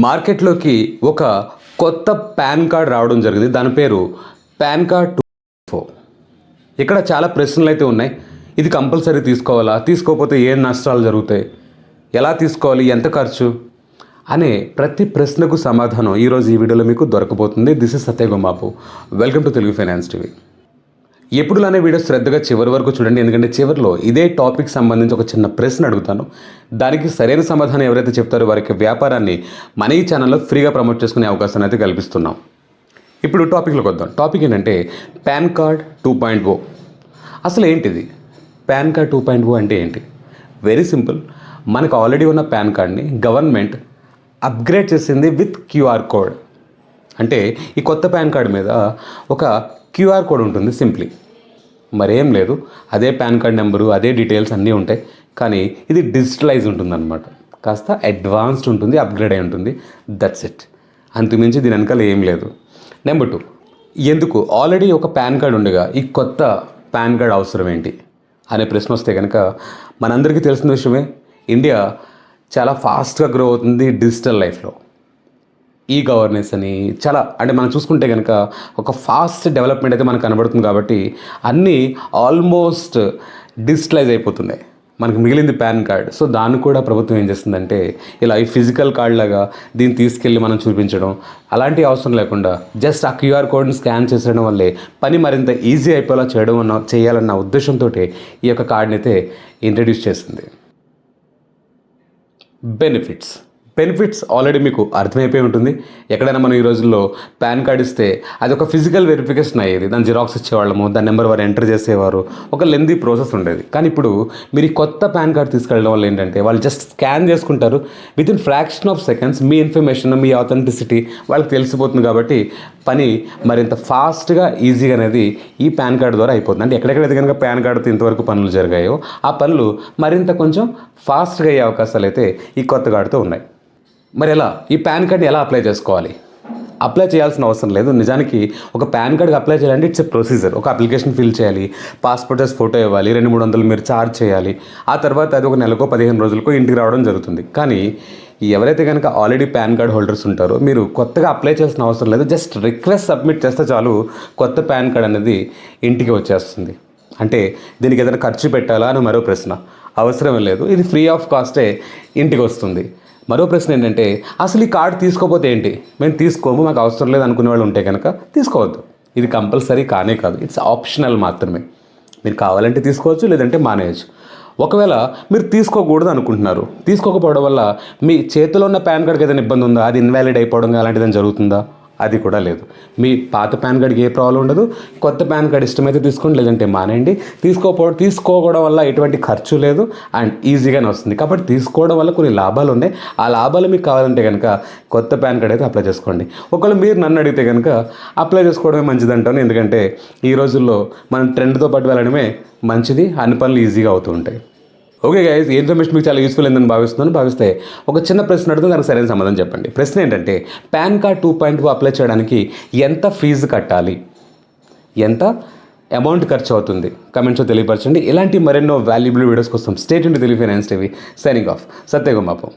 మార్కెట్లోకి ఒక కొత్త పాన్ కార్డ్ రావడం జరిగింది. దాని పేరు పాన్ కార్డ్ 2.4. ఇక్కడ చాలా ప్రశ్నలు అయితే ఉన్నాయి. ఇది కంపల్సరీ తీసుకోవాలా, తీసుకోకపోతే ఏం నష్టాలు జరుగుతాయి, ఎలా తీసుకోవాలి, ఎంత ఖర్చు అనే ప్రతి ప్రశ్నకు సమాధానం ఈరోజు ఈ వీడియోలో మీకు దొరకబోతుంది. This is Satyagomapu. Welcome to Telugu finance TV. ఎప్పుడులానే వీడియో శ్రద్ధగా చివరి వరకు చూడండి, ఎందుకంటే చివరిలో ఇదే టాపిక్ సంబంధించి ఒక చిన్న ప్రశ్న అడుగుతాను. దానికి సరైన సమాధానం ఎవరైతే చెప్తారో వారికి వ్యాపారాన్ని మన ఈ ఛానల్లో ఫ్రీగా ప్రమోట్ చేసుకునే అవకాశాన్ని అయితే కల్పిస్తున్నాం. ఇప్పుడు టాపిక్లోకి వద్దాం. టాపిక్ ఏంటంటే పాన్ కార్డ్ 2.0. అసలు ఏంటిది పాన్ కార్డ్ 2.0 అంటే ఏంటి? Very simple. మనకు ఆల్రెడీ ఉన్న పాన్ కార్డ్ని గవర్నమెంట్ అప్గ్రేడ్ చేసింది విత్ క్యూఆర్ కోడ్. అంటే ఈ కొత్త పాన్ కార్డ్ మీద ఒక క్యూఆర్ కోడ్ ఉంటుంది సింప్లీ, మరేం లేదు. అదే పాన్ కార్డ్ నెంబరు, అదే డీటెయిల్స్ అన్నీ ఉంటాయి. కానీ ఇది డిజిటలైజ్ ఉంటుందన్నమాట, కాస్త అడ్వాన్స్డ్ ఉంటుంది, అప్గ్రేడ్ అయి ఉంటుంది. That's it. అంతకుమించి దీని వెనకాల ఏం లేదు. నెంబర్ 2, ఎందుకు ఆల్రెడీ ఒక పాన్ కార్డ్ ఉండగా ఈ కొత్త పాన్ కార్డ్ అవసరం ఏంటి అనే ప్రశ్న వస్తే కనుక మనందరికీ తెలిసిన విషయమే, ఇండియా చాలా ఫాస్ట్గా గ్రో అవుతుంది డిజిటల్ లైఫ్లో. ఈ గవర్నెన్స్ అని చాలా అంటే మనం చూసుకుంటే కనుక ఒక ఫాస్ట్ డెవలప్మెంట్ అయితే మనకు కనబడుతుంది. కాబట్టి అన్నీ ఆల్మోస్ట్ డిజిటలైజ్ అయిపోతున్నాయి. మనకు మిగిలింది పాన్ కార్డ్. సో దాన్ని కూడా ప్రభుత్వం ఏం చేస్తుందంటే ఇలా ఈ ఫిజికల్ కార్డ్ లాగా దీన్ని తీసుకెళ్ళి మనం చూపించడం అలాంటి అవసరం లేకుండా జస్ట్ ఆ క్యూఆర్ కోడ్ని స్కాన్ చేసేయడం వల్లే పని మరింత ఈజీ అయిపోయేలా చేయాలన్న ఉద్దేశంతో ఈ యొక్క కార్డ్ని అయితే ఇంట్రడ్యూస్ చేసింది. బెనిఫిట్స్ ఆల్రెడీ మీకు అర్థమైపోయి ఉంటుంది. ఎక్కడైనా మనం ఈ రోజుల్లో పాన్ కార్డ్ ఇస్తే అది ఒక ఫిజికల్ వెరిఫికేషన్ అయ్యేది. దాని జిరాక్స్ ఇచ్చేవాళ్ళము, దాని నెంబర్ వారు ఎంటర్ చేసేవారు, ఒక లెందీ ప్రాసెస్ ఉండేది. కానీ ఇప్పుడు మీరు ఈ కొత్త పాన్ కార్డ్ తీసుకెళ్ళడం వల్ల ఏంటంటే వాళ్ళు జస్ట్ స్కాన్ చేసుకుంటారు. With in fraction of seconds me information, me authenticity వాళ్ళకి తెలిసిపోతుంది. కాబట్టి పని మరింత ఫాస్ట్గా, ఈజీగా అనేది ఈ పాన్ కార్డు ద్వారా అయిపోతుంది. అంటే ఎక్కడెక్కడైతే కనుక పాన్ కార్డుతో ఇంతవరకు పనులు జరిగాయో ఆ పనులు మరింత కొంచెం ఫాస్ట్గా అయ్యే అవకాశాలు అయితే ఈ కొత్త కార్డుతో ఉన్నాయి. మరి ఎలా ఈ పాన్ కార్డ్ని ఎలా అప్లై చేసుకోవాలి? అప్లై చేయాల్సిన అవసరం లేదు. నిజానికి ఒక పాన్ కార్డ్కి అప్లై చేయాలంటే ఇట్స్ ఎ ప్రొసీజర్. ఒక అప్లికేషన్ ఫిల్ చేయాలి, పాస్పోర్ట్ సైజ్ ఫోటో ఇవ్వాలి, 200-300 మీరు ఛార్జ్ చేయాలి. ఆ తర్వాత అది ఒక నెలకో 15 రోజులకో ఇంటికి రావడం జరుగుతుంది. కానీ ఎవరైతే కనుక ఆల్రెడీ పాన్ కార్డ్ హోల్డర్స్ ఉంటారో మీరు కొత్తగా అప్లై చేసిన అవసరం లేదు. జస్ట్ రిక్వెస్ట్ సబ్మిట్ చేస్తే చాలు, కొత్త పాన్ కార్డ్ అనేది ఇంటికి వచ్చేస్తుంది. అంటే దీనికి ఏదైనా ఖర్చు పెట్టాలా అని మరో ప్రశ్న. అవసరం లేదు, ఇది ఫ్రీ ఆఫ్ కాస్టే ఇంటికి వస్తుంది. మరో ప్రశ్న ఏంటంటే అసలు ఈ కార్డు తీసుకోకపోతే ఏంటి? మేము తీసుకోము, మాకు అవసరం లేదు అనుకునే వాళ్ళు ఉంటే కనుక తీసుకోవద్దు. ఇది కంపల్సరీ కానే కాదు, ఇట్స్ ఆప్షనల్ మాత్రమే. మీరు కావాలంటే తీసుకోవచ్చు, లేదంటే మానేయచ్చు. ఒకవేళ మీరు తీసుకోకూడదు అనుకుంటున్నారు, తీసుకోకపోవడం వల్ల మీ చేతిలో ఉన్న పాన్ కార్డ్కి ఏదైనా ఇబ్బంది ఉందా? అది ఇన్వాలిడ్ అయిపోవడం అలాంటిదని జరుగుతుందా? అది కూడా లేదు. మీ పాత పాన్ కార్డ్కి ఏ ప్రాబ్లం ఉండదు. కొత్త పాన్ కార్డ్ ఇష్టమైతే తీసుకోండి, లేదంటే మానేయండి. తీసుకోవడం వల్ల ఎటువంటి ఖర్చు లేదు అండ్ ఈజీగానే వస్తుంది. కాబట్టి తీసుకోవడం వల్ల కొన్ని లాభాలు ఉన్నాయి. ఆ లాభాలు మీకు కావాలంటే కనుక కొత్త పాన్ కార్డ్ అయితే అప్లై చేసుకోండి. ఒకవేళ మీరు నన్ను అడిగితే కనుక అప్లై చేసుకోవడమే మంచిది అంటాను. ఎందుకంటే ఈ రోజుల్లో మనం ట్రెండ్తో పాటు వెళ్ళడమే మంచిది. అన్ని పనులు ఈజీగా అవుతూ ఉంటాయి. ఓకే గైస్, ఈ ఇన్ఫర్మేషన్ మీకు చాలా యూస్ఫుల్ అయిందని భావిస్తే ఒక చిన్న ప్రశ్న అడుగుతుంది, దానికి సరైన సమాధానం చెప్పండి. ప్రశ్న ఏంటంటే పాన్ కార్డ్ 2.0 అప్లై చేయడానికి ఎంత ఫీజు కట్టాలి, ఎంత అమౌంట్ ఖర్చు అవుతుంది? కమెంట్స్లో తెలియపరచండి. ఇలాంటి మరెన్నో వాల్యుబుల్ వీడియోస్ కోసం stay tuned to Telugu finance TV. Signing off, సత్యగోమాపు.